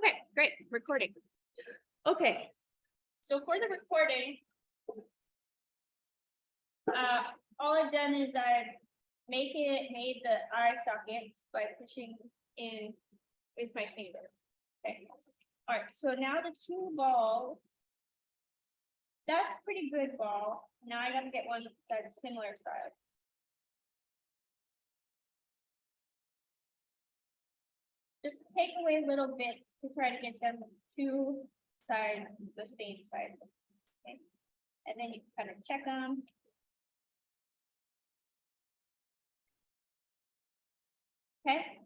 Okay, great, recording. Okay, so for the recording, all I've done is I've made the eye sockets by pushing in with my finger. Okay, all right, so now the two balls, that's pretty good ball. Now I gotta get one that's similar size. Just take away little bits to try to get them two sides the same size. Okay, and then you kind of check them. Okay,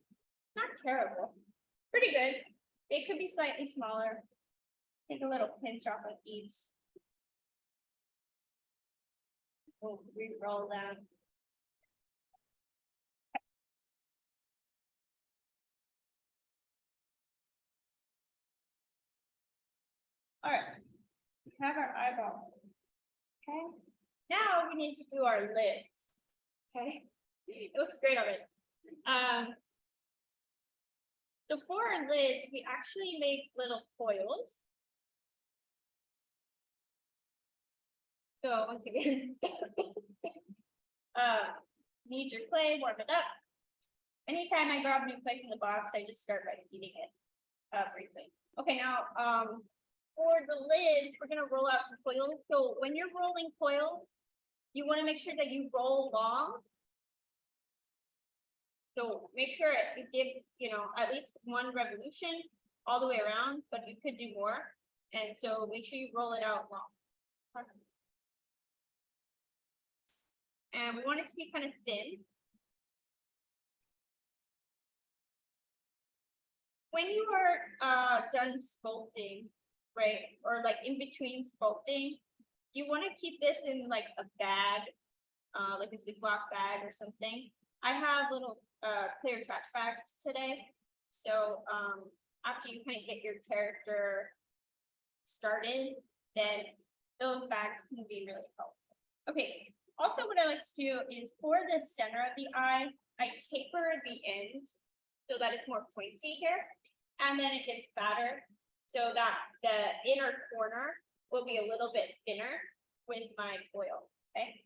not terrible, pretty good. They could be slightly smaller. Take a little pinch off of each. We'll re-roll them. All right, we have our eyeball. Okay, now we need to do our lids. Okay, it looks great already. So for our lids, we actually make little coils. So once again, need your clay, warm it up. Anytime I grab new clay from the box, I just start by heating it briefly. Okay, now for the lids, we're gonna roll out some coils. So when you're rolling coils, you want to make sure that you roll long. So make sure it gives, at least one revolution all the way around, but you could do more. And so make sure you roll it out long. And we want it to be kind of thin. When you are done sculpting, right, or like in between sculpting, you want to keep this in like a bag, like a Ziploc bag or something. I have little clear trash bags today. So after you kind of get your character started, then those bags can be really helpful. Okay, also what I like to do is for the center of the eye, I taper the end so that it's more pointy here, and then it gets fatter so that the inner corner will be a little bit thinner with my foil. Okay,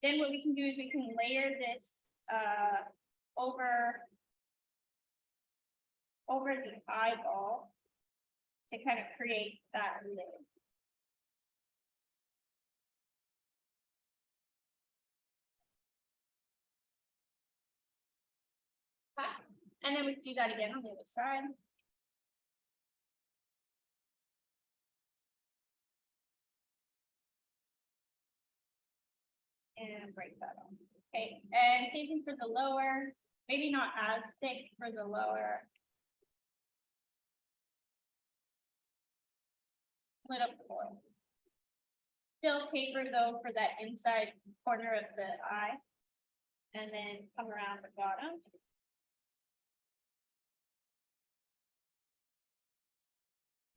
then what we can do is we can layer this over the eyeball to kind of create that lid. Okay. And then we do that again on the other side. And break that on. Okay, and same thing for the lower, maybe not as thick for the lower. Split up the foil. Still taper though for that inside corner of the eye. And then come around the bottom.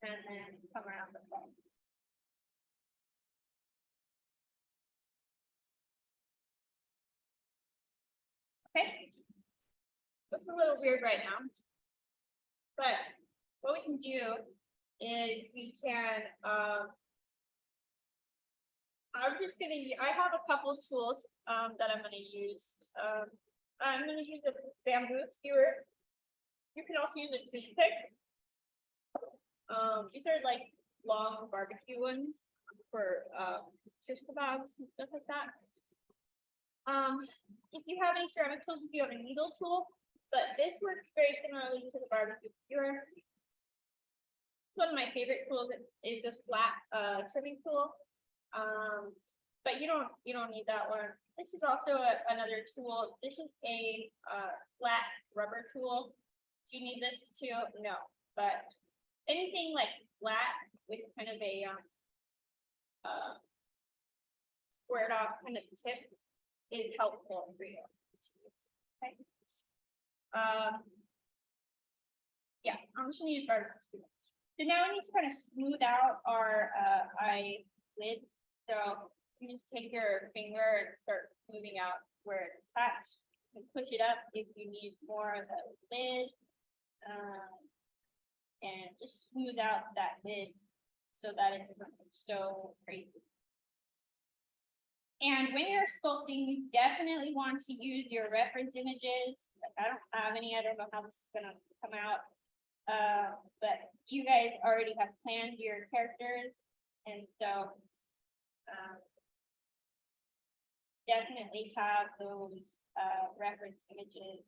And then come around the bottom. Okay, looks a little weird right now, but what we can do is we can, I have a couple of tools that I'm gonna use. I'm gonna use a bamboo skewer. You can also use a toothpick. These are like long barbecue ones for shish kebabs and stuff like that. If you have any ceramic tools, if you have a needle tool, but this works very similarly to the barbecue skewer. One of my favorite tools is a flat trimming tool, but you don't need that one. This is also another tool. This is a flat rubber tool. Do you need this too? No, but anything like flat with kind of a squared off kind of tip is helpful for you. Okay. Yeah, I'm just gonna use barbecue skewer. So now we need to kind of smooth out our eye lid. So you just take your finger and start smoothing out where it's attached. And push it up if you need more of a lid. And just smooth out that lid so that it doesn't look so crazy. And when you're sculpting, you definitely want to use your reference images. Like, I don't have any, I don't know how this is gonna come out. But you guys already have planned your characters, and so definitely have those reference images.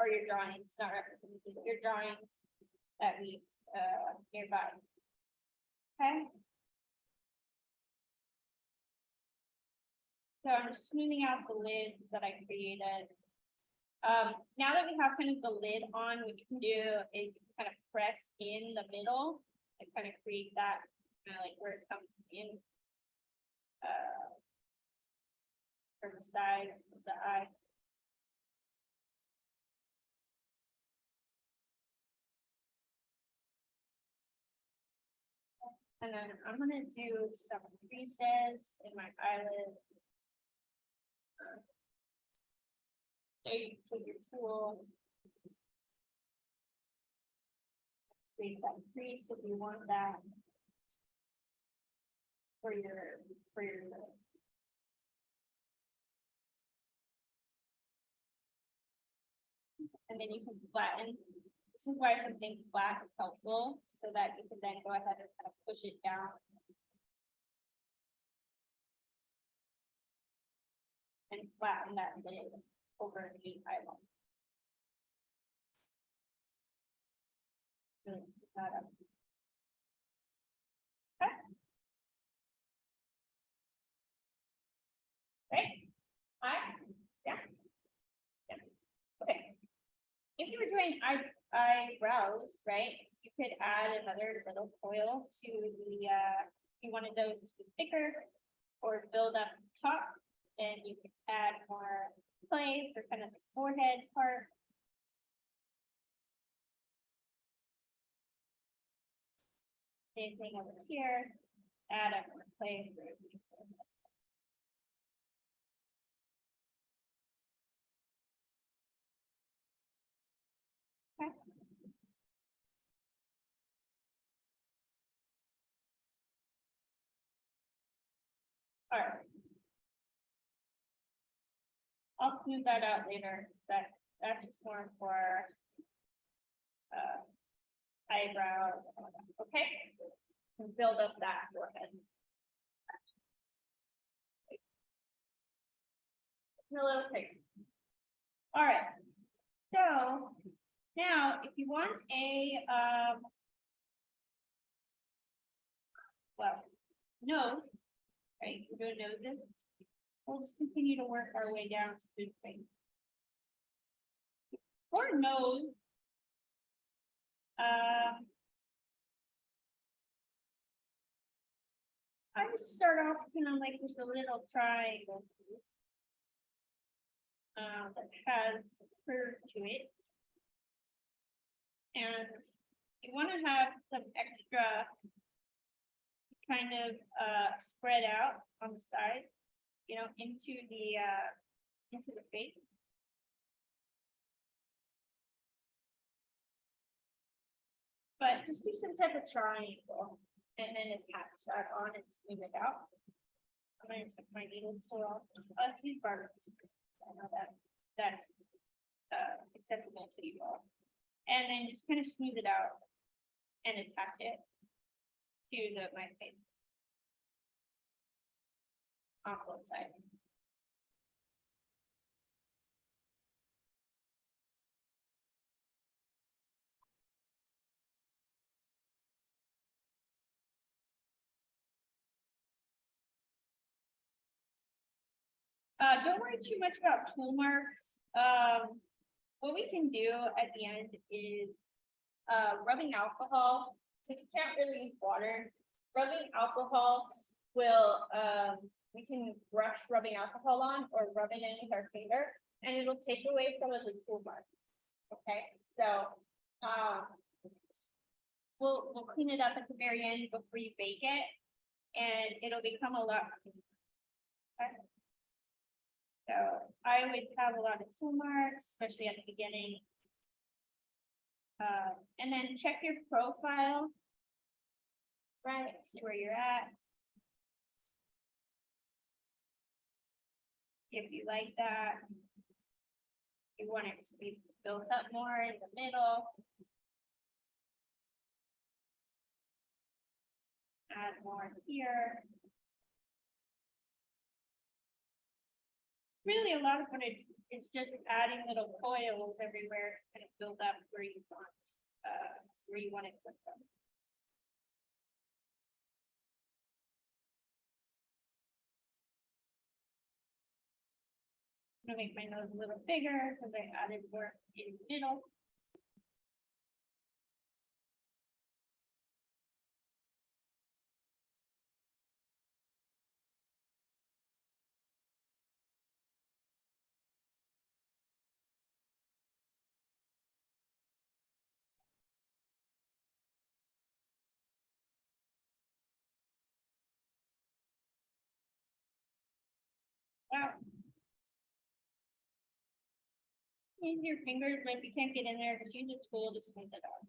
Or your drawings, not reference images, your drawings at least nearby. Okay. So I'm just smoothing out the lid that I created. Now that we have kind of the lid on, what you can do is kind of press in the middle and kind of create that kind of like where it comes in from the side of the eye. And then I'm gonna do some creases in my eyelid. So you take your tool. Create that crease if you want that. For your lid. And then you can flatten. This is why something flat is helpful, so that you can then go ahead and kind of push it down. And flatten that lid over the eyeball. Really put that up. Okay. Great. Yeah. Okay. If you were doing eyebrows, right, you could add another little coil to the, you wanted those to be thicker or build up top, and you could add more clay for kind of the forehead part. Same thing over here, add up more clay for the forehead. Okay. All right. I'll smooth that out later. That's just more for eyebrows. Okay. And build up that forehead. A little crazy. All right. So now, if you want a well, nose, right? We're doing noses. We'll just continue to work our way down to the thing. For nose, I would start off, like with a little triangle piece that has a curve to it. And you want to have some extra kind of spread out on the side, into the face. But just do some type of triangle and then attach that on and smooth it out. I'm going to stick my needle so let's use barbers. I know that's accessible to you all. And then just kind of smooth it out and attach it to my face on both sides. Don't worry too much about tool marks. What we can do at the end is rubbing alcohol, because you can't really use water. Rubbing alcohol will, we can brush rubbing alcohol on or rub it in with our finger, and it'll take away some of the tool marks. Okay, so we'll clean it up at the very end before you bake it, and it'll become a lot. Okay. So I always have a lot of tool marks, especially at the beginning. And then check your profile. Right, see where you're at. If you like that. You want it to be built up more in the middle. Add more here. Really, a lot of what it's just adding little coils everywhere to kind of build up where you want, where you want it put them. I'm gonna make my nose a little bigger because I added more in the middle. Wow. Use your fingers, but if you can't get in there, just use a tool to smooth it out.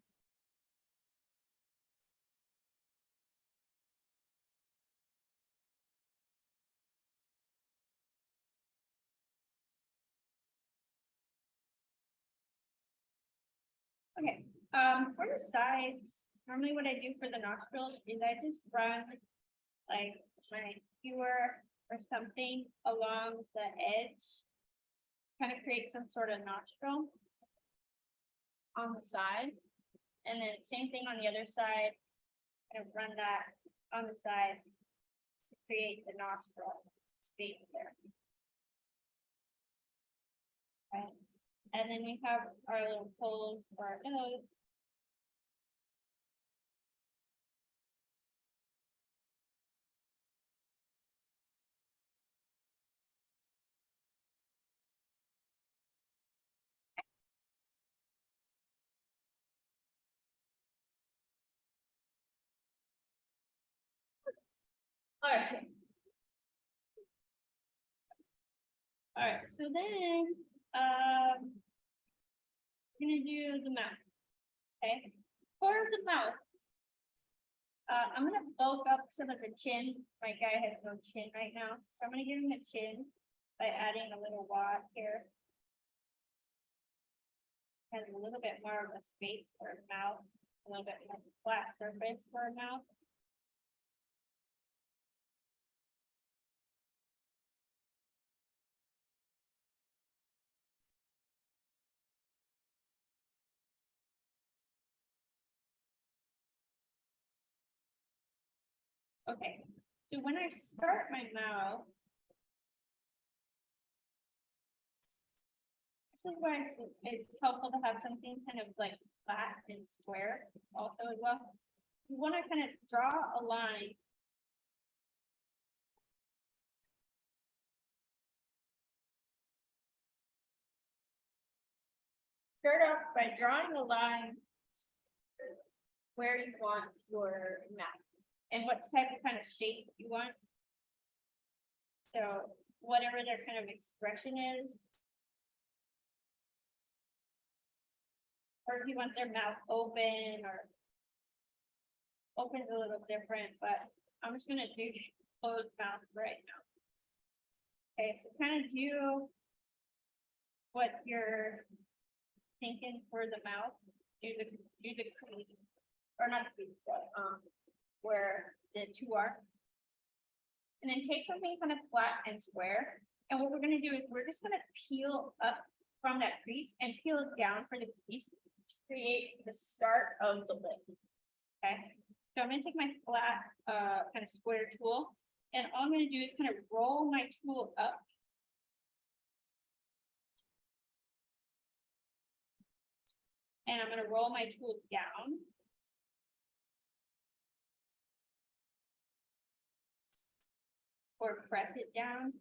Okay, for the sides, normally what I do for the nostrils is I just run like my skewer or something along the edge. Kind of create some sort of nostril on the side. And then same thing on the other side. Kind of run that on the side to create the nostril space there. Okay. And then we have our little holes for our nose. All right. All right, so then, we're gonna do the mouth. Okay, for the mouth, I'm gonna bulk up some of the chin. My guy has no chin right now, so I'm gonna give him a chin by adding a little wad here. Has a little bit more of a space for a mouth, a little bit more flat surface for a mouth. Okay, so when I start my mouth, this is why it's helpful to have something kind of like flat and square also as well. You want to kind of draw a line. Start off by drawing a line where you want your mouth and what type of kind of shape you want. So whatever their kind of expression is. Or if you want their mouth open or open's a little different, but I'm just gonna do closed mouth right now. Okay, so kind of do what you're thinking for the mouth. Do the crease, or not the crease, but where the two are. And then take something kind of flat and square. And what we're gonna do is we're just gonna peel up from that crease and peel it down for the crease to create the start of the lips. Okay, so I'm gonna take my flat kind of square tool, and all I'm gonna do is kind of roll my tool up. And I'm gonna roll my tool down. Or press it down.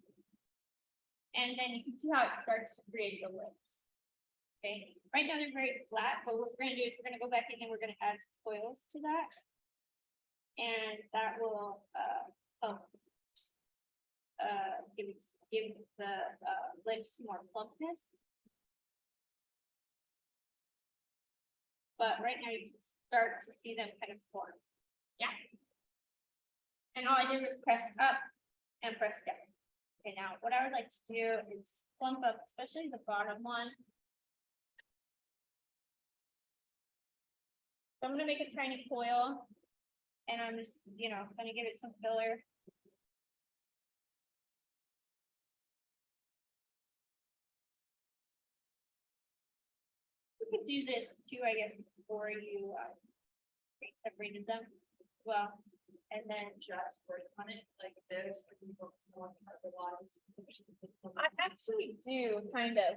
And then you can see how it starts to create the lips. Okay, right now they're very flat, but what we're gonna do is we're gonna go back in and we're gonna add some coils to that. And that will help give the lips more plumpness. but right now you can start to see them kind of form. Yeah. And all I did was press up and press down. Okay, now what I would like to do is plump up, especially the bottom one. So I'm gonna make a tiny coil, and I'm just, gonna give it some filler. We could do this too, I guess, before you separated them. Well, and then just work on it like this. I actually do kind of.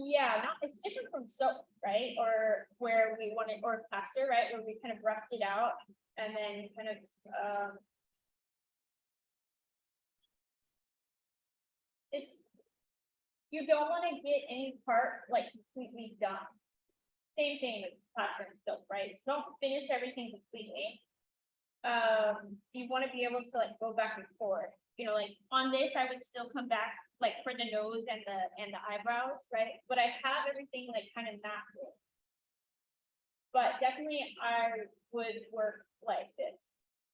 Yeah, it's different from soap, right? Or where we want it, or plaster, right? Where we kind of roughed it out and then kind of it's, you don't want to get any part like completely done. Same thing with plaster and soap, right? Don't finish everything completely. You want to be able to like go back and forth. Like on this, I would still come back like for the nose and the eyebrows, right? But I have everything like kind of natural. But definitely I would work like this.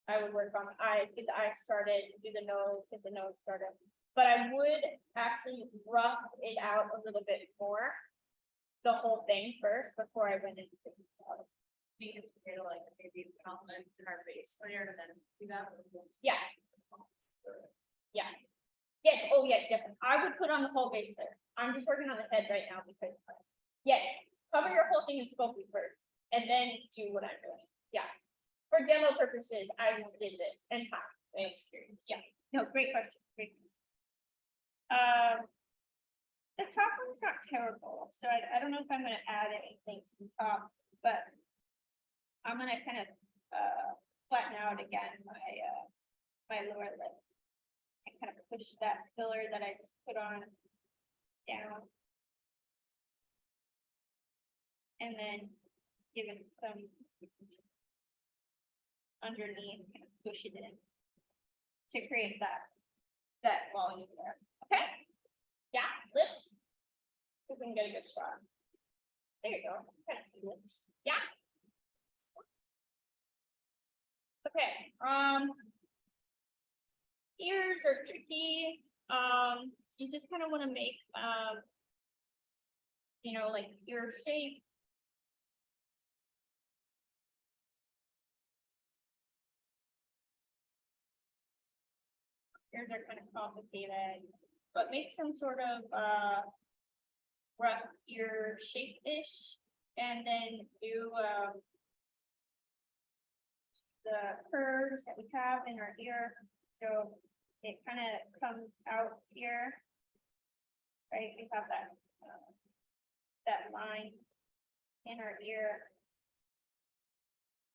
I would work on the eyes, get the eyes started, do the nose, get the nose started. But I would actually rough it out a little bit more, the whole thing first before I went into the detail. I think it's okay to like maybe compliment in our base layer and then do that. Yeah. Yeah. Yes. Oh, yes, definitely. I would put on the whole base layer. I'm just working on the head right now because yes, cover your whole thing in Sculpey first and then do what I'm doing. Yeah. For demo purposes, I just did this and time. I'm just curious. Yeah. No, great question. Great question. The top one's not terrible, so I don't know if I'm gonna add anything to the top, but I'm gonna kind of flatten out again my lower lip and kind of push that filler that I just put on down. And then give it some underneath, kind of push it in to create that volume there. Okay. Yeah, lips. We can get a good shot. There you go. Kind of see lips. Yeah. Okay. Ears are tricky. So you just kind of want to make like ear shape. Ears are kind of complicated, but make some sort of rough ear shape-ish, and then do the curves that we have in our ear. So it kind of comes out here, right? We have that line in our ear.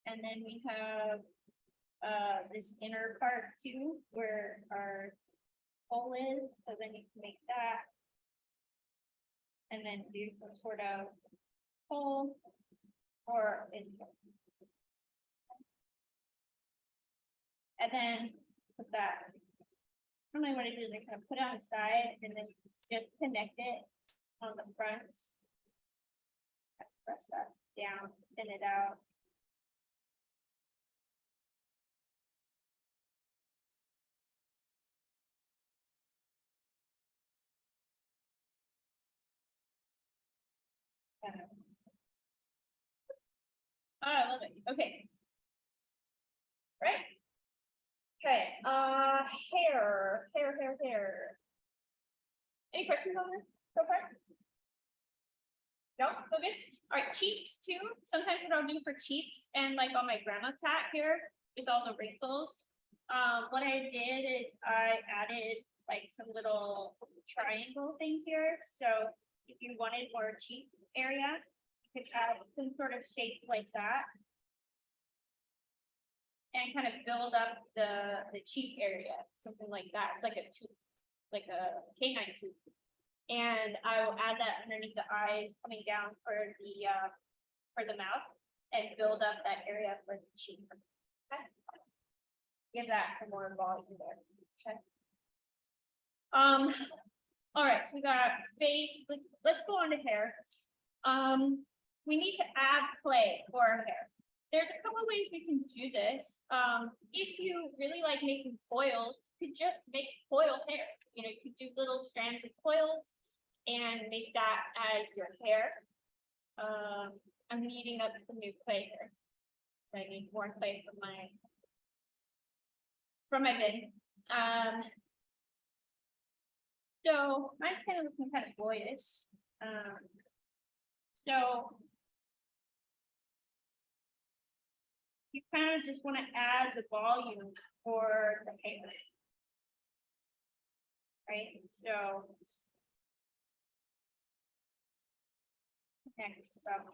And then we have this inner part too, where our hole is. So then you can make that. And then do some sort of hole or and then put that. Normally what I do is I kind of put it on the side and then just connect it on the front. Press that down, thin it out. Oh, I love it. Okay. Right. Okay. Hair. Any questions on this so far? No, so good. All right, cheeks too. Sometimes what I'll do for cheeks and like on my grandma cat here with all the wrinkles. What I did is I added like some little triangle things here. So if you wanted more cheek area, you could add some sort of shape like that. And kind of build up the cheek area, something like that. It's like a tooth, like a canine tooth. And I will add that underneath the eyes, coming down for the mouth, and build up that area for the cheek. Okay. Give that some more volume there. Okay. All right, so we got face. Let's go on to hair. We need to add clay for our hair. There's a couple ways we can do this. If you really like making coils, you could just make coil hair. You know, you could do little strands of coils and make that as your hair. I'm needing up some new clay here. So I need more clay from my bin. So mine's kind of looking kind of boyish. So you kind of just want to add the volume for the hair. Right, so next up.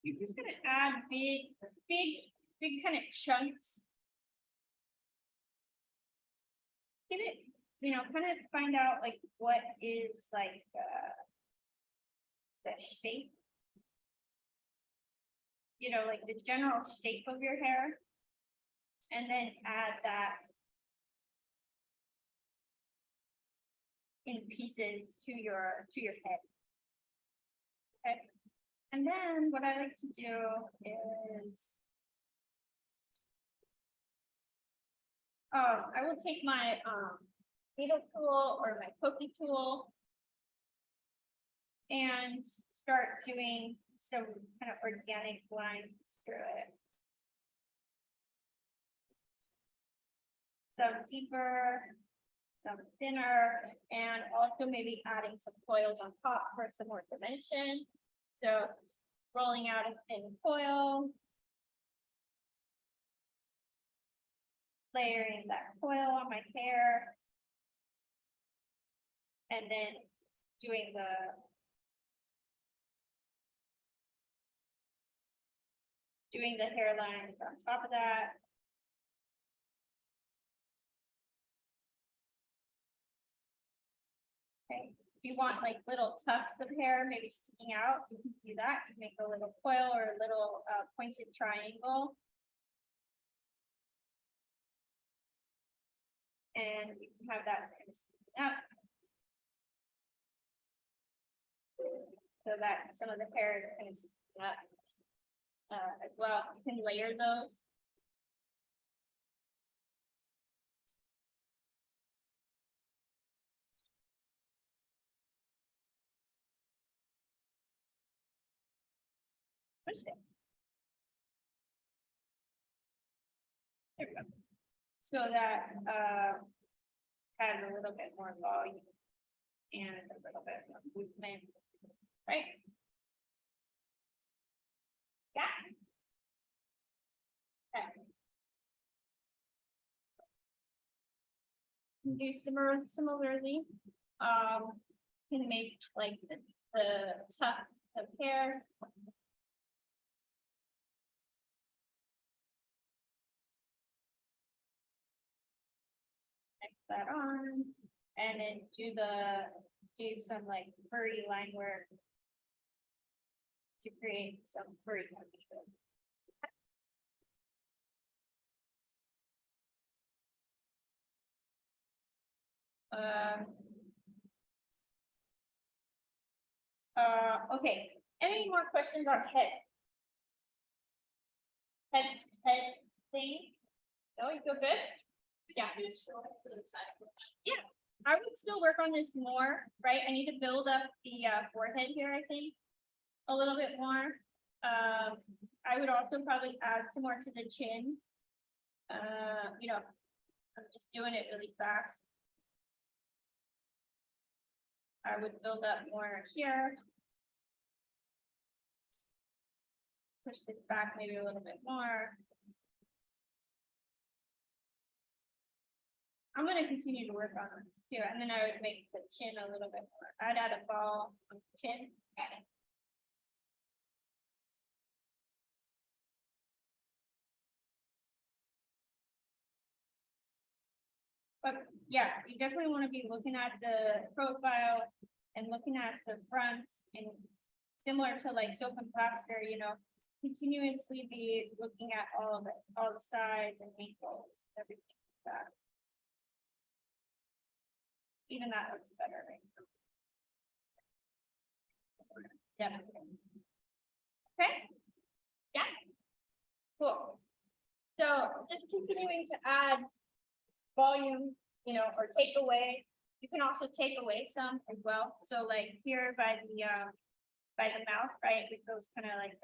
You're just gonna add big kind of chunks. Give it, you know, kind of find out like what is like the shape. You know, like the general shape of your hair. And then add that in pieces to your head. Okay. And then what I like to do is I will take my needle tool or my pokey tool and start doing some kind of organic lines through it. Some deeper, some thinner, and also maybe adding some coils on top for some more dimension. So rolling out a thin coil, layering that coil on my hair, and then doing the hairlines on top of that. Okay, if you want like little tufts of hair maybe sticking out, you can do that. You can make a little coil or a little pointed triangle. And you can have that kind of sticking up. So that some of the hair is kind of sticking up as well. You can layer those. Push it. There we go. So that has a little bit more volume and a little bit more movement, right? Yeah. Okay. Do similarly, can make like the tufts of hair. That on, and then do some like furry line work to create some furry texture. Okay, any more questions on head thing? No, you feel good? Yeah. Yeah, I would still work on this more, right? I need to build up the forehead here, I think, a little bit more. I would also probably add some more to the chin. You know, I'm just doing it really fast. I would build up more here. Push this back maybe a little bit more. I'm going to continue to work on this too, and then I would make the chin a little bit more. I'd add a ball on the chin But yeah, you definitely want to be looking at the profile and looking at the fronts and similar to like soap and plaster, you know, continuously be looking at all the sides and angles, everything like that. Even that looks better, right? Definitely. Okay. Yeah. Cool. So just continuing to add volume, you know, or take away. You can also take away some as well. So like here by the mouth, right, with those kind of like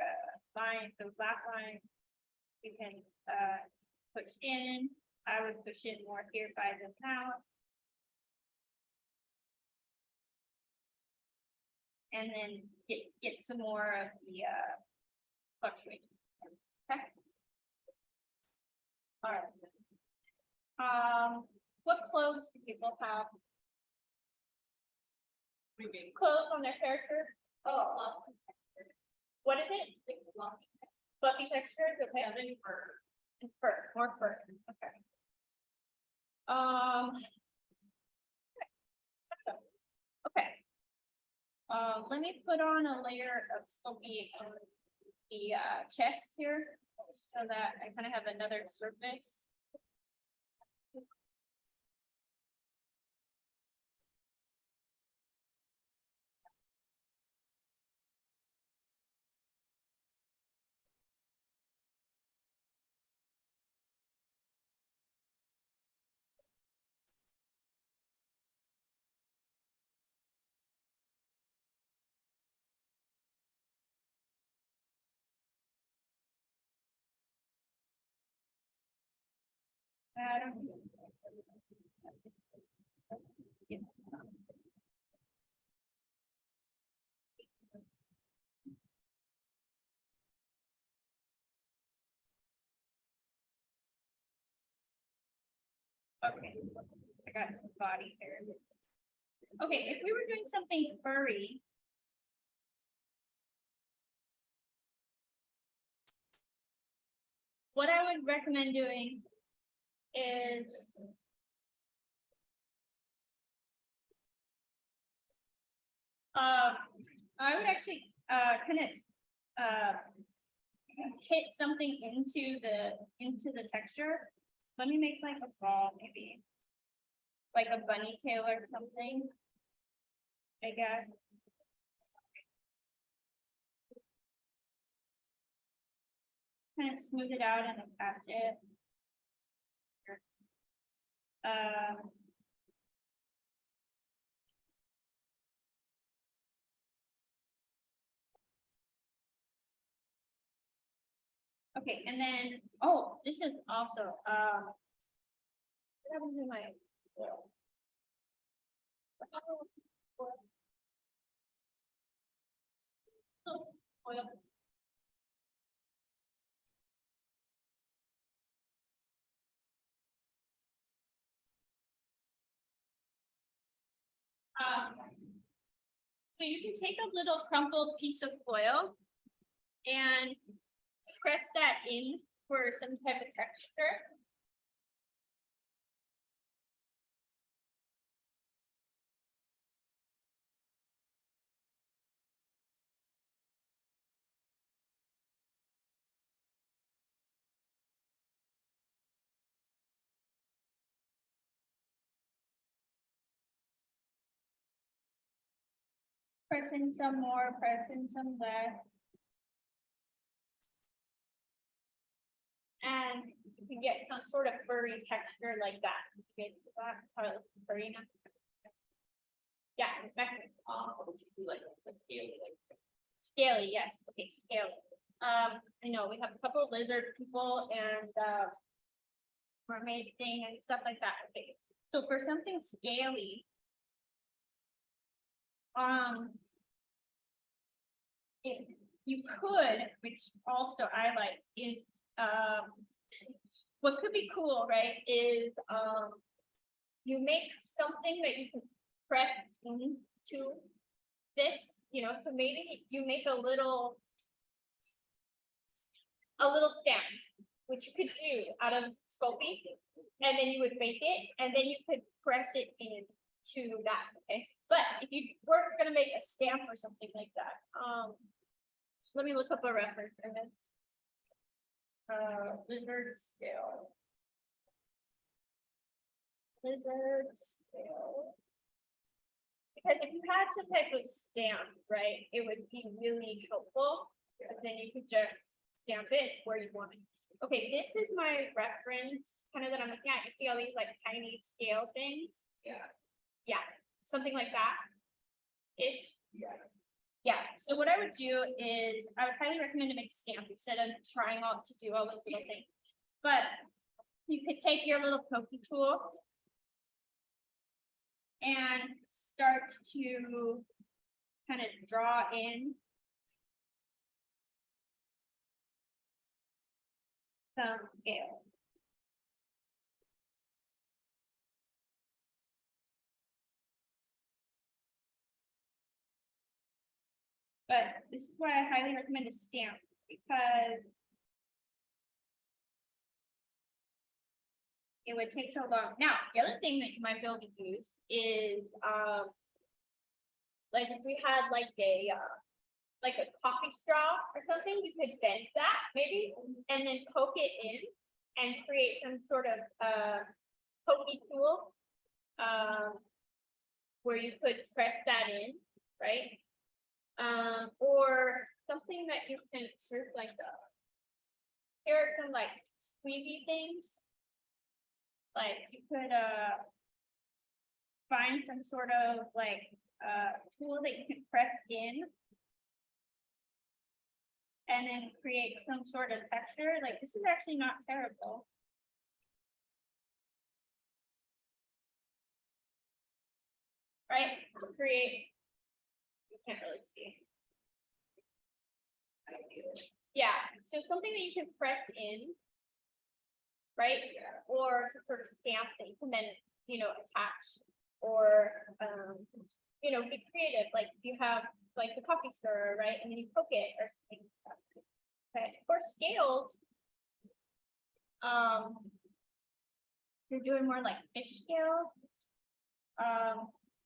lines, those lap lines, you can push in. I would push in more here by the mouth. And then get some more of the fluctuation. Okay. All right. What clothes do people have? Clothes on their hair shirt? Oh, what is it? Fluffy texture. Okay. And fur, more fur. Okay. Okay. Let me put on a layer of Sculpey on the chest here, so that I kind of have another surface. Okay, I got some body hair. Okay, if we were doing something furry. What I would recommend doing is I would actually kind of hit something into the texture. Let me make like a ball, maybe like a bunny tail or something, I guess. Kind of smooth it out and attach it. Okay, and then, oh, this is also, what happened to my oil? Oil. So you can take a little crumpled piece of foil and press that in for some type of texture. Press in some more, press in some less. And you can get some sort of furry texture like that. Okay, that how it looks furry now. Yeah, Mexican. Like the scaly, scaly, yes. Okay, scaly. I know we have a couple of lizard people and mermaid thing and stuff like that. Okay, so for something scaly, if you could, which also I like, is what could be cool, right? Is you make something that you can press into this so maybe you make a little stamp, which you could do out of Sculpey, and then you would make it, and then you could press it in to that, okay? But if you were gonna make a stamp or something like that, let me look up a reference for this. Lizard scale. Lizard scale. Because if you had some type of stamp, right, it would be really helpful, because then you could just stamp it where you want it. Okay, this is my reference, kind of that I'm looking at. You see all these like tiny scale things? Yeah, something like that. Ish. Yeah, so what I would do is I would highly recommend to make a stamp instead of trying to do all those little things. But you could take your little pokey tool and start to kind of draw in some scale. But this is why I highly recommend a stamp, because it would take so long. Now, the other thing that you might be able to use is, like if we had like a coffee straw or something, you could bend that maybe, and then poke it in and create some sort of pokey tool, where you could press that in, right? Or something that you can sort of like here are some like squeezy things. Like you could find some sort of like tool that you can press in and then create some sort of texture. Like this is actually not terrible. Right? To create, you can't really see. Yeah, so something that you can press in, right? Or some sort of stamp that you can then, attach, or be creative. Like you have like the coffee stirrer, right? And then you poke it or something like that. Okay, for scaled, you're doing more like fish scale.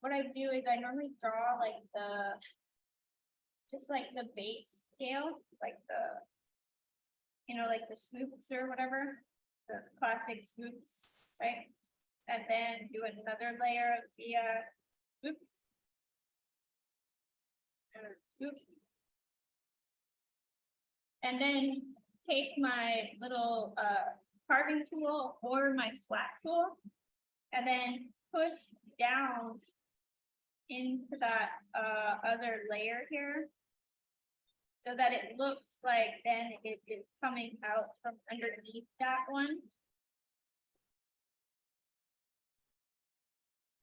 What I do is I normally draw like just like the base scale, like like the swoops or whatever, the classic swoops, right? And then do another layer of the swoops. Swoops. And then take my little carving tool or my flat tool, and then push down into that other layer here, so that it looks like then it is coming out from underneath that one,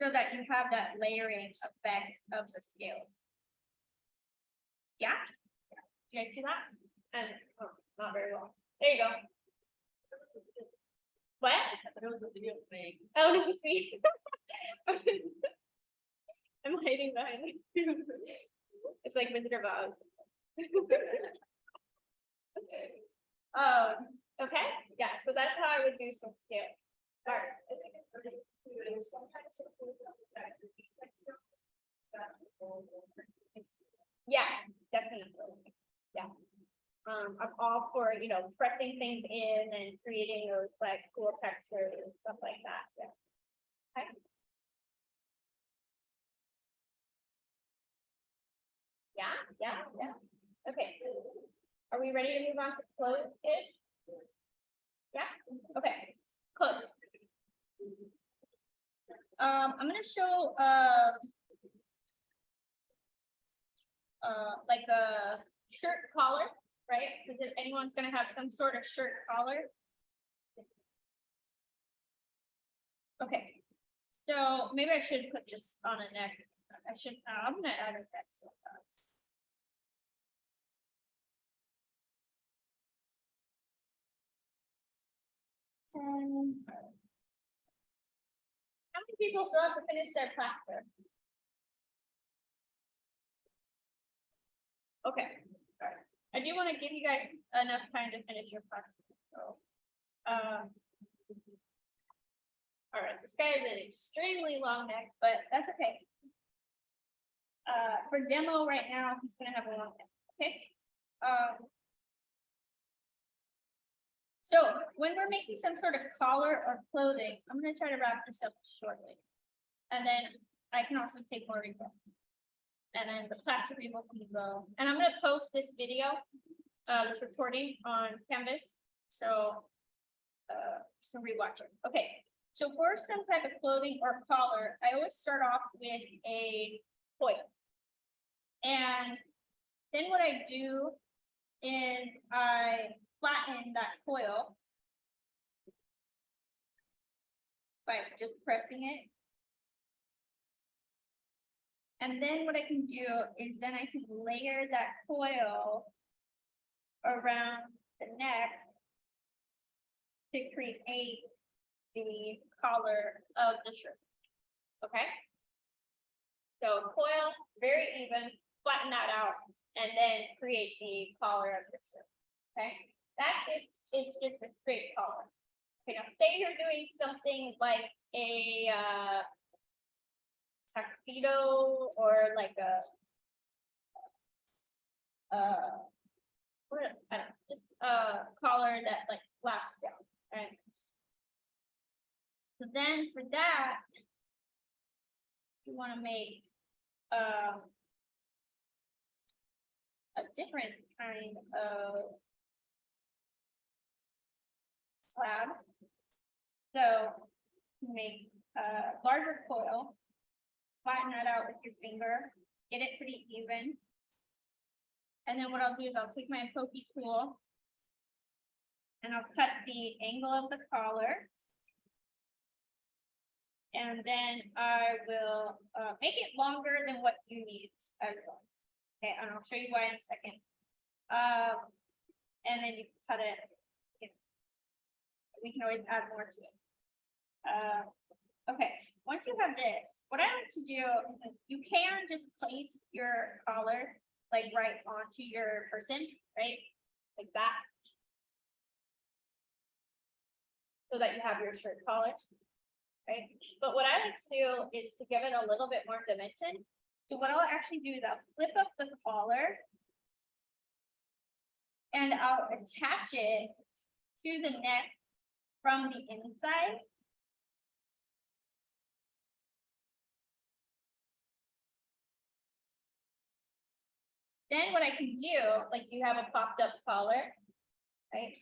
so that you have that layering effect of the scales. Yeah, you guys see that? And not very well. There you go. What? It was a video thing. Oh, it was me. I'm hiding behind. It's like Mr. Bob. Okay, yeah, so that's how I would do some scale. Yes, definitely. Yeah. I'm all for, pressing things in and creating those like cool textures and stuff like that. Yeah. Okay. Yeah. Okay. Are we ready to move on to close it? Yeah. Okay. Close. I'm gonna show like a shirt collar, right? Because anyone's gonna have some sort of shirt collar. Okay. So maybe I should put this on a neck. I'm gonna add a neck. How many people still have to finish their plaster? Okay, all right. I do want to give you guys enough time to finish your practice. So, all right, this guy is an extremely long neck, but that's okay. For demo right now, he's gonna have a long neck. Okay. So when we're making some sort of collar or clothing, I'm gonna try to wrap this up shortly. And then I can also take more requests. And then the class removal can go. And I'm gonna post this video, this recording on Canvas. So rewatch it. Okay. So for some type of clothing or collar, I always start off with a coil. And then what I do is I flatten that coil by just pressing it. And then what I can do is then I can layer that coil around the neck to create the collar of the shirt. Okay. So coil, very even, flatten that out, and then create the collar of the shirt. Okay. That's it. It's just a straight collar. Okay. Now say you're doing something like a tuxedo or like a what, I don't know, just a collar that like flaps down, right? So then for that, you want to make a different kind of slab. So make a larger coil, flatten that out with your finger, get it pretty even. And then what I'll do is I'll take my pokey tool and I'll cut the angle of the collar. And then I will make it longer than what you need as well. Okay, and I'll show you why in a second. And then you cut it. We can always add more to it. Okay, once you have this, what I like to do is you can just place your collar like right onto your person, right? Like that. So that you have your shirt collar, right? But what I like to do is to give it a little bit more dimension. So what I'll actually do is I'll flip up the collar and I'll attach it to the neck from the inside. Then what I can do, like you have a popped up collar, right?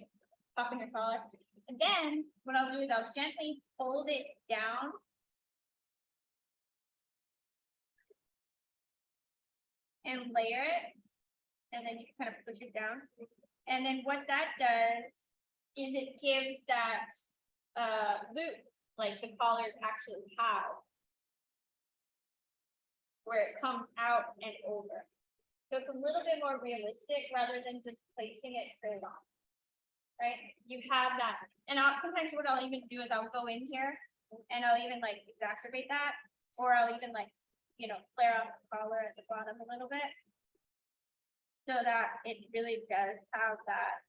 Pop in your collar. And then what I'll do is I'll gently fold it down. And layer it. And then you can kind of push it down. And then what that does is it gives that loop, like the collars actually have, where it comes out and over. So it's a little bit more realistic rather than just placing it straight on. Right? You have that. And sometimes what I'll even do is I'll go in here and I'll even like exacerbate that, or I'll even like, you know, flare out the collar at the bottom a little bit, so that it really does have that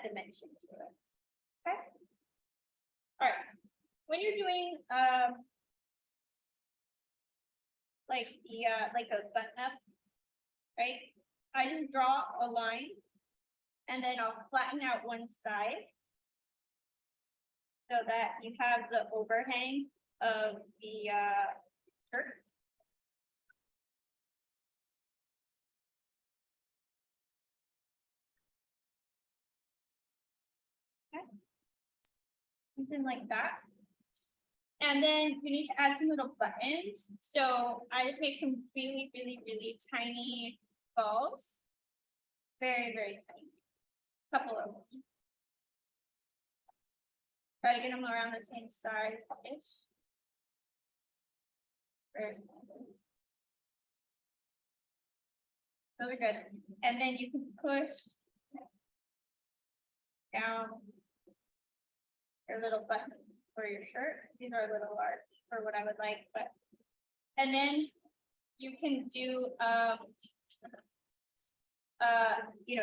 dimension to it. Okay. All right. When you're doing like a button up, right? I just draw a line and then I'll flatten out one side so that you have the overhang of the shirt. Okay. Something like that. And then you need to add some little buttons. So I just make some really, really, really tiny balls. Very, very tiny. Couple of them. Try to get them around the same size-ish. Very small. Those are good. And then you can push down your little buttons for your shirt. These are a little large for what I would like, but and then you can do,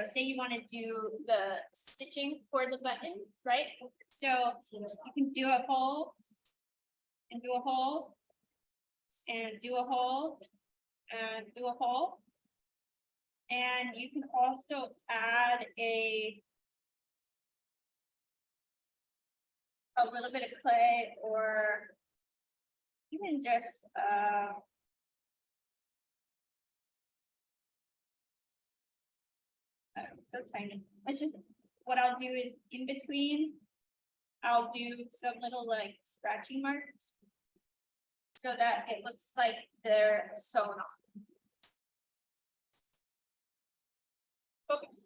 say you want to do the stitching for the buttons, right? So you can do a hole and do a hole and do a hole and do a hole. And you can also add a little bit of clay, or even just so tiny. It's just what I'll do is in between, I'll do some little like scratchy marks so that it looks like they're sewn on. Focus.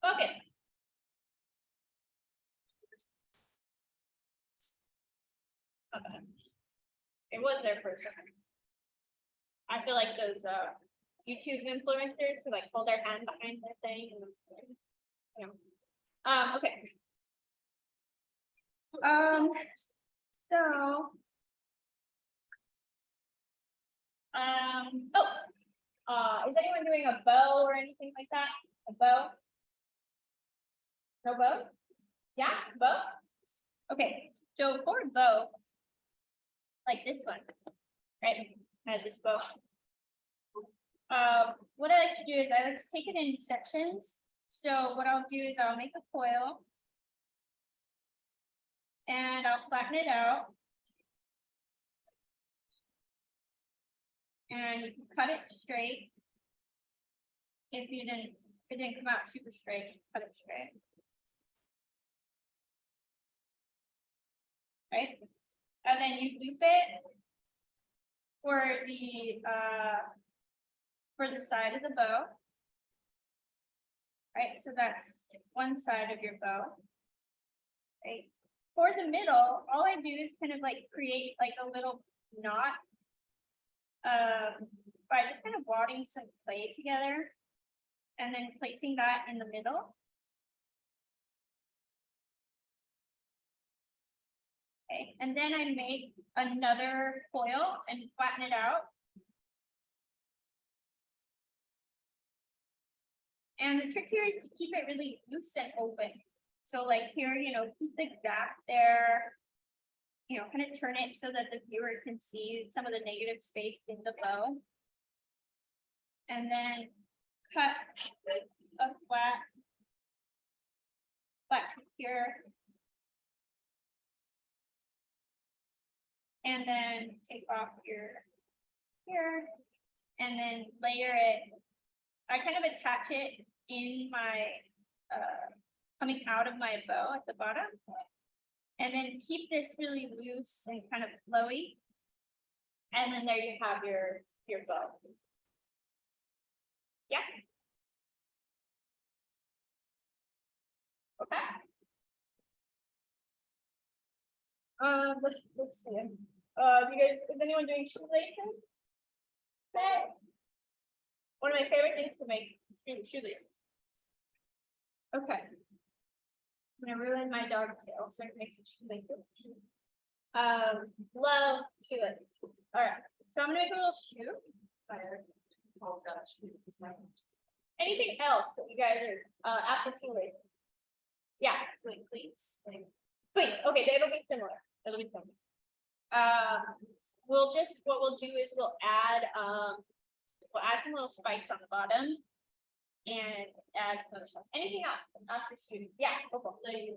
Focus. Okay. It was there for a second. I feel like those YouTube influencers who like hold their hand behind their thing and you know. Okay. So is anyone doing a bow or anything like that? A bow? No bow? Yeah, bow? Okay, so for a bow, like this one, right? I have this bow. What I like to do is I like to take it in sections. So what I'll do is I'll make a coil and I'll flatten it out. And you can cut it straight. If it didn't come out super straight, cut it straight. Right? And then you loop it for the side of the bow. Right? So that's one side of your bow. Right? For the middle, all I do is kind of like create like a little knot by just kind of wadding some clay together and then placing that in the middle. Okay, and then I make another coil and flatten it out. And the trick here is to keep it really loose and open. So like here, keep the gap there, kind of turn it so that the viewer can see some of the negative space in the bow. And then cut a flat piece here. And then take off your here and then layer it. I kind of attach it in my, coming out of my bow at the bottom. And then keep this really loose and kind of flowy. And then there you have your bow. Yeah. Okay. Let's see. Is anyone doing shoelaces? Okay. One of my favorite things to make shoelaces. Okay. I'm gonna ruin my dog tail, so I can make some shoelaces. Love shoelaces. All right. So I'm gonna make a little shoe. Anything else that you guys are after shoelaces? Yeah, please. Please. Okay, it'll be similar. What we'll do is we'll add some little spikes on the bottom and add some other stuff. Anything else after shoe? Yeah, okay.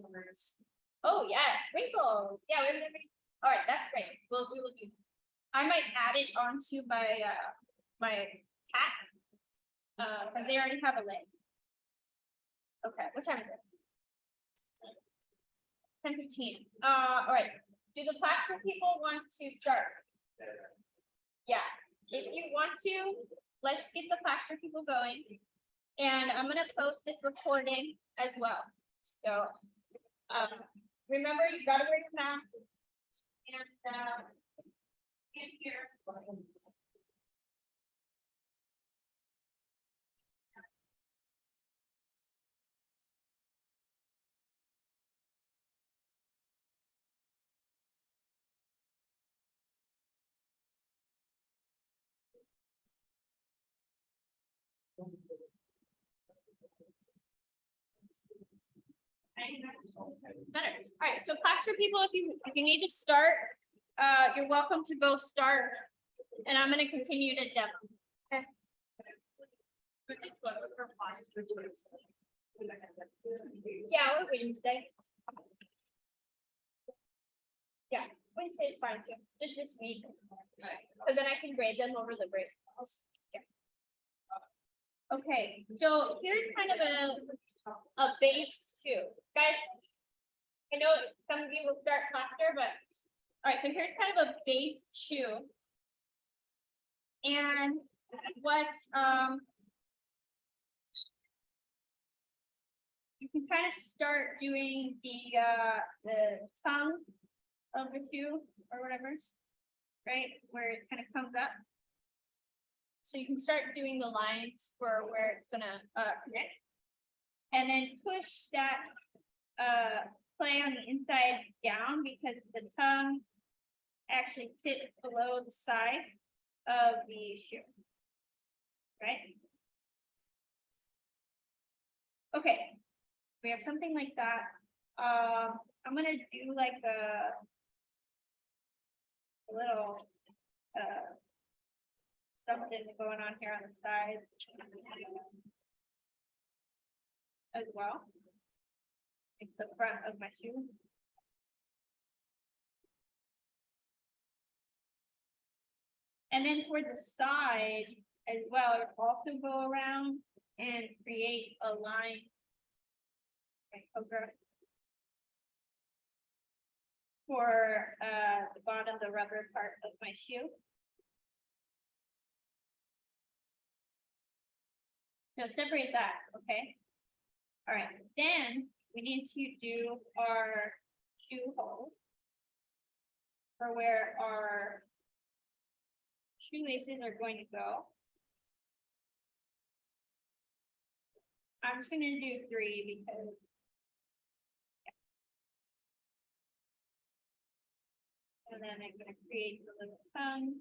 Oh yes, wrinkles. Yeah, all right, that's great. We'll do. I might add it onto my cat. Because they already have a leg. Okay, what time is it? 10:15. All right. Do the plaster people want to start? Yeah. If you want to, let's get the plaster people going. And I'm gonna post this recording as well. So remember you gotta wear your mask and here. Better. All right, so plaster people, if you need to start, you're welcome to go start. And I'm gonna continue to demo. Okay. Yeah, we're Wednesday. Yeah, Wednesday is fine too, just this week. Cause then I can grade them over the break. Yeah. Okay, so here's kind of a base shoe, guys. I know some of you will start plaster, but all right, so here's kind of a base shoe. And what you can kind of start doing the tongue of the shoe or whatever, right? Where it kind of comes up. So you can start doing the lines for where it's gonna connect. And then push that play on the inside down because the tongue actually fits below the side of the shoe. Right? Okay. We have something like that. I'm gonna do like a little something going on here on the side as well. Like the front of my shoe. And then for the side as well, also go around and create a line. Over for the bottom, the rubber part of my shoe. So separate that, okay? All right, then we need to do our shoe hole for where our shoelaces are going to go. I'm just gonna do 3 because and then I'm gonna create the little tongue.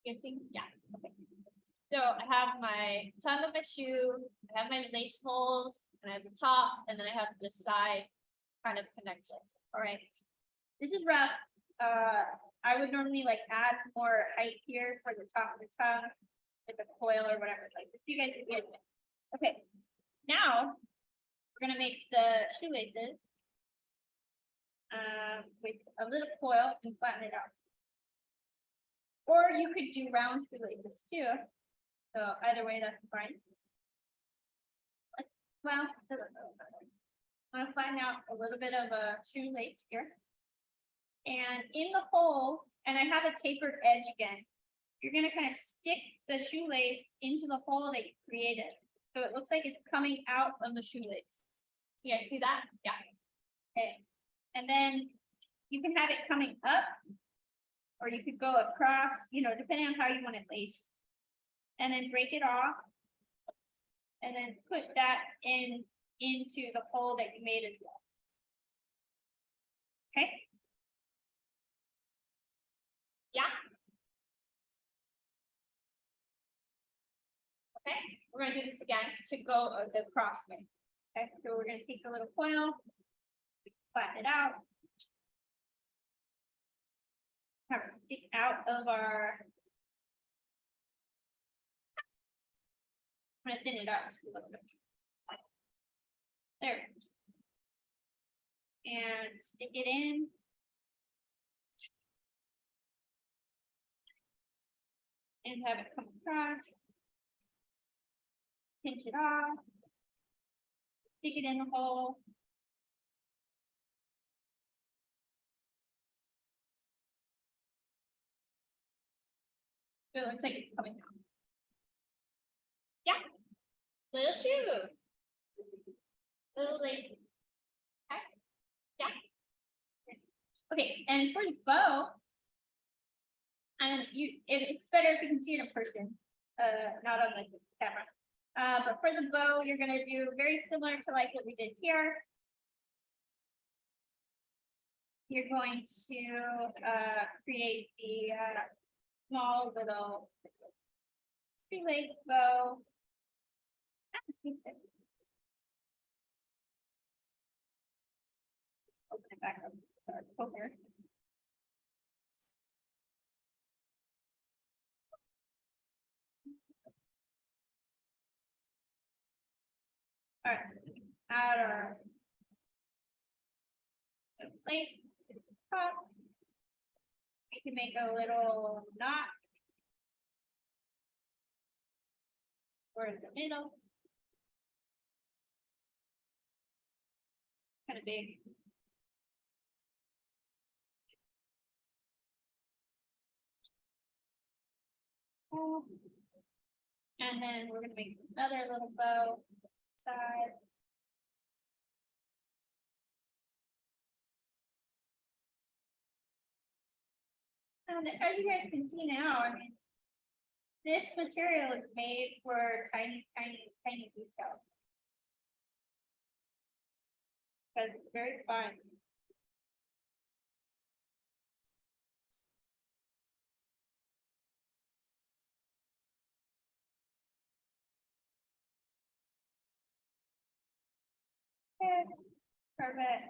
Guessing, yeah. Okay. So I have my tongue of the shoe, I have my lace holes, and I have the top, and then I have the side kind of connections. All right. This is rough. I would normally like add more height here for the top of the tongue with a coil or whatever. Like if you guys can get it. Okay. Now we're gonna make the shoelaces with a little coil and flatten it out. Or you could do round shoelaces too. So either way, that's fine. Well, I'm gonna flatten out a little bit of a shoelace here. And in the hole, and I have a tapered edge again, you're gonna kind of stick the shoelace into the hole that you created. So it looks like it's coming out of the shoelace. You guys see that? Yeah. Okay. And then you can have it coming up, or you could go across, you know, depending on how you want it laced. And then break it off. And then put that into the hole that you made as well. Okay. Yeah. Okay, we're gonna do this again to go the cross way. Okay, so we're gonna take the little coil, flatten it out. Have it stick out of our. I'm gonna thin it out just a little bit. There. And stick it in. And have it come across. Pinch it off. Stick it in the hole. So it looks like it's coming out. Yeah. Little shoe. Little lacy. Okay. Yeah. Okay, and for the bow, and it's better if you can see it in person, not on the camera. But for the bow, you're gonna do very similar to like what we did here. You're going to create the small little three-legged bow. Open it back up. Sorry, poker. All right, add our place to the top. We can make a little knot or in the middle. Kind of big. And then we're gonna make another little bow side. And as you guys can see now, I mean, this material is made for tiny, tiny, tiny details. Because it's very fine. Yes, perfect.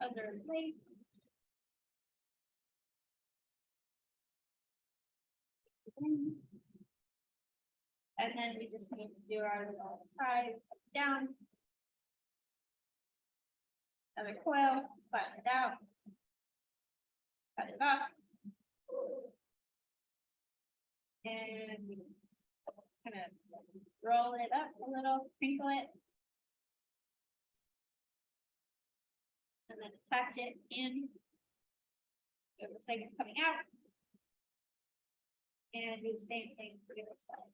Other links. And then we just need to do our little ties down. Another coil, flatten it out. Cut it off. And we just gonna roll it up a little, crinkle it. And then attach it in. It looks like it's coming out. And do the same thing for the other side.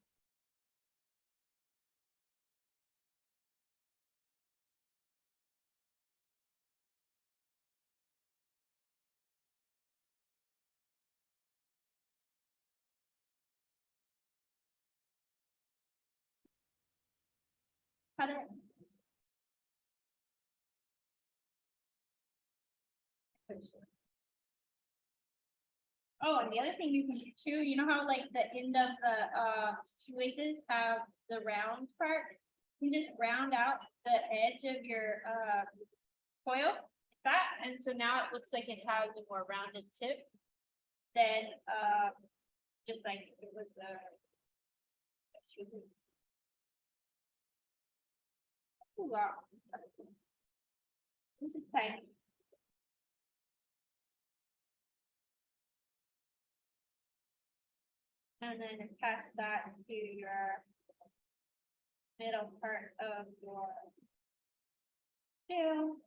Cut it. Oh, and the other thing you can do too, you know how like the end of the shoelaces have the round part? You just round out the edge of your coil like that, and so now it looks like it has a more rounded tip than just like it was a shoelace. Wow. This is tiny. And then attach that to your middle part of your shoe.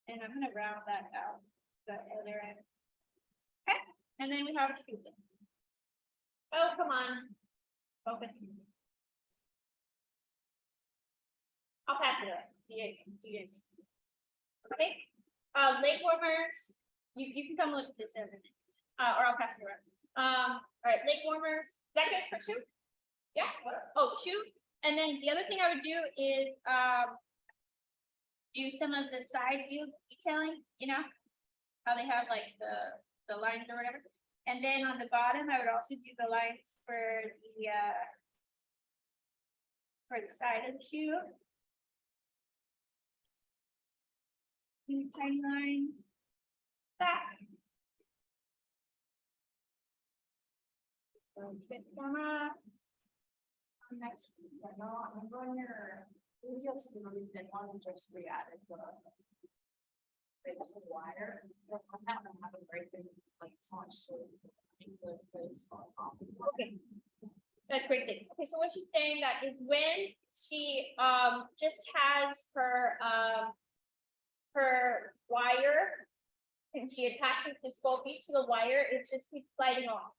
And I'm gonna round that out the other end. Okay, and then we have a shoe. Oh, come on. Focus. I'll pass it up. You guys. Okay. Leg warmers. You can come look at this in a minute. Or I'll pass it around. All right, leg warmers. Is that good for shoe? Yeah. Oh, shoe. And then the other thing I would do is do some of the side detailing, you know, how they have like the lines or whatever. And then on the bottom, I would also do the lines for the side of the shoe. Tiny lines. That. Camera. Next, I'm going your. Just one just re-added the wire. I'm having a great thing like so much to the place off. Okay. That's great thing. Okay, so what she's saying that is when she just has her wire and she attaches the Sculpey to the wire, it just keeps sliding off.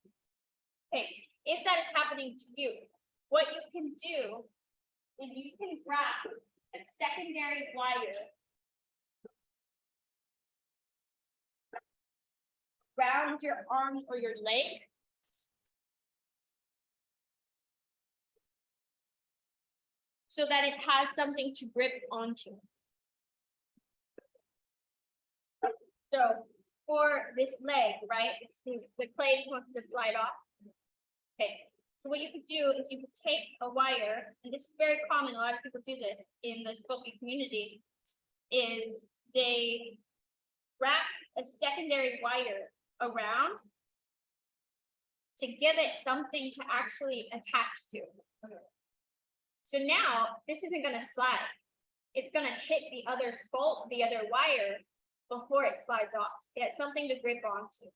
Okay, if that is happening to you, what you can do is you can wrap a secondary wire around your arm or your leg. so that it has something to grip onto. So for this leg, right, the clay just wants to slide off. Okay, so what you could do is you could take a wire, and this is very common, a lot of people do this in the Sculpey community, is they wrap a secondary wire around to give it something to actually attach to. So now this isn't going to slide. It's going to hit the other sculpt, the other wire before it slides off. It has something to grip onto.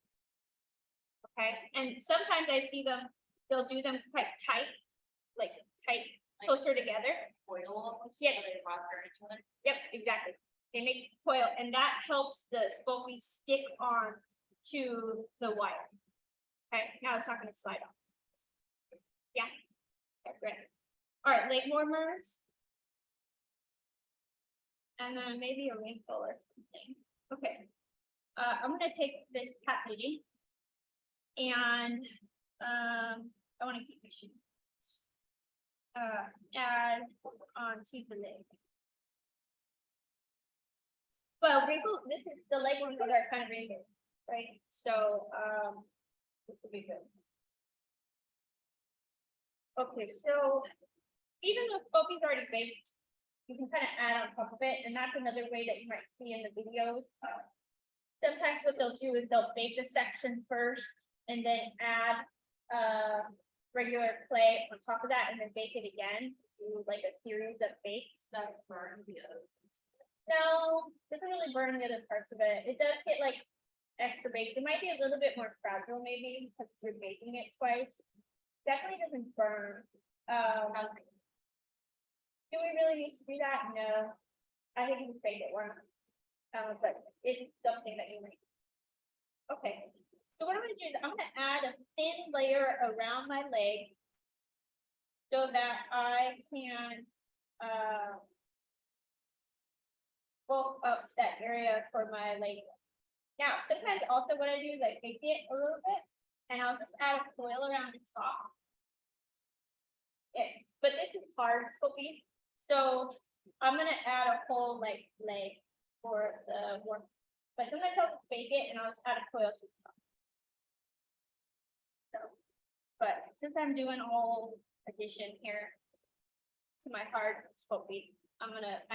Okay, and sometimes I see them, they'll do them quite tight, like closer together. Yes. Yep, exactly. They make coil, and that helps the Sculpey stick on to the wire. Okay, now it's not going to slide off. Yeah, okay, great. All right, leg warmers. And then maybe a wrinkle or something. Okay, I'm going to take this cat lady, and I want to keep my shoe. Add onto the leg. Well, wrinkle, this is the leg ones that are kind of wrinkled, right? So this will be good. Okay, so even though Sculpey's already baked, you can kind of add on top of it, and that's another way that you might see in the videos. Sometimes what they'll do is they'll bake a section first and then add regular clay on top of that and then bake it again, do like a series of bakes that burn the other. No, doesn't really burn the other parts of it. It does get like extra baked. It might be a little bit more fragile maybe because you're baking it twice. Definitely doesn't burn. Do we really need to do that? No. I think you just bake it once. But it's something that you make. Okay. So what I'm gonna do is I'm gonna add a thin layer around my leg so that I can bulk up that area for my leg. Now, sometimes also what I do is I bake it a little bit and I'll just add a coil around the top. Yeah, but this is hard, Sculpey. So I'm gonna add a whole like leg for the warm. But sometimes I'll just bake it and I'll just add a coil to the top. So, but since I'm doing a whole addition here to my hard Sculpey, I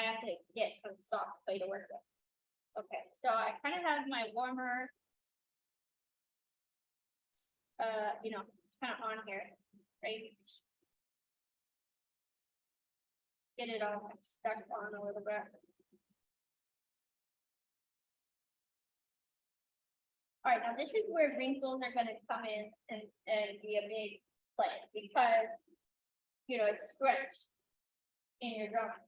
have to get some soft clay to work with. Okay, so I kind of have my warmer, kind of on here, right? Get it all stuck on a little bit. All right, now this is where wrinkles are going to come in and be a big play because, it's stretched in your drawing.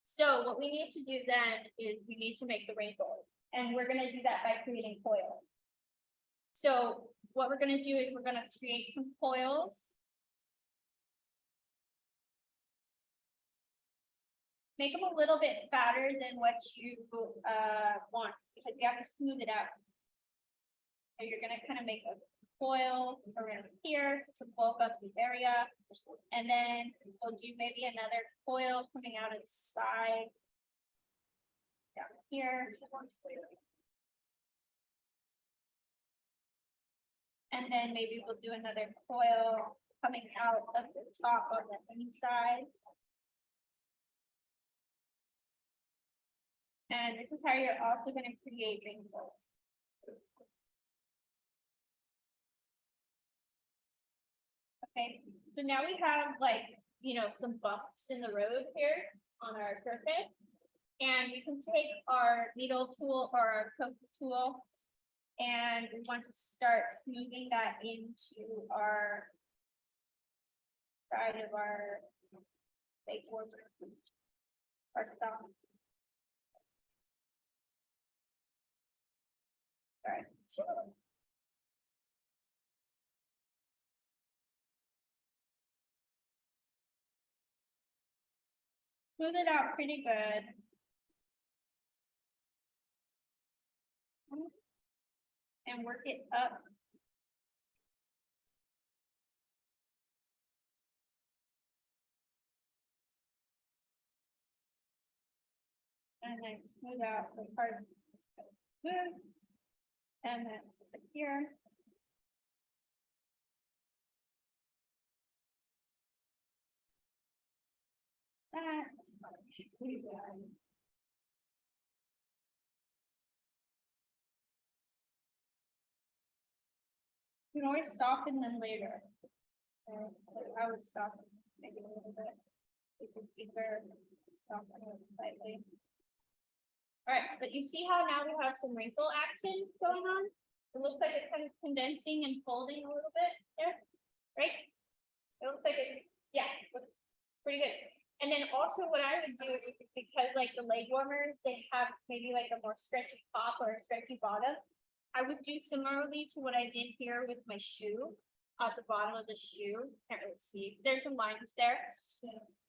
So what we need to do then is we need to make the wrinkle, and we're going to do that by creating coils. So what we're going to do is we're going to create some coils. Make them a little bit fatter than what you want because you have to smooth it out. So you're going to kind of make a coil around here to bulk up the area. And then we'll do maybe another coil coming out of the side. Down here. And then maybe we'll do another coil coming out of the top of the inside. And this is how you're also going to create wrinkles. Okay, so now we have some bumps in the road here on our surface. And we can take our needle tool or our poke tool and we want to start moving that into our side of our our stump. All right. Smooth it out pretty good. And work it up. then smooth out the part smooth. And then here. That. You can always soften them later. I would soften maybe a little bit. This is either soften it slightly. All right, but you see how now we have some wrinkle action going on? It looks like it's kind of condensing and folding a little bit there, right? It looks like it, yeah, looks pretty good. And then also what I would do is because like the leg warmers, they have maybe like a more stretchy top or a stretchy bottom. I would do similarly to what I did here with my shoe at the bottom of the shoe. Can't really see. There's some lines there.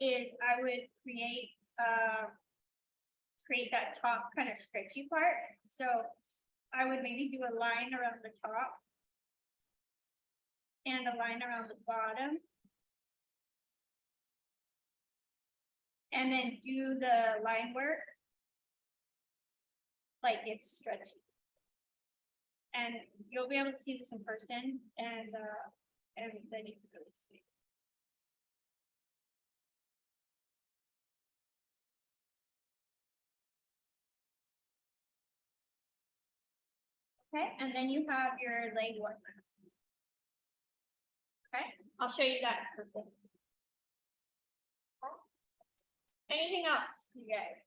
Is I would create that top kind of stretchy part. So I would maybe do a line around the top and a line around the bottom. And then do the line work like it's stretchy. And you'll be able to see this in person and then you can really see. Okay, and then you have your leg warmer. Okay, I'll show you that in person. Anything else, you guys?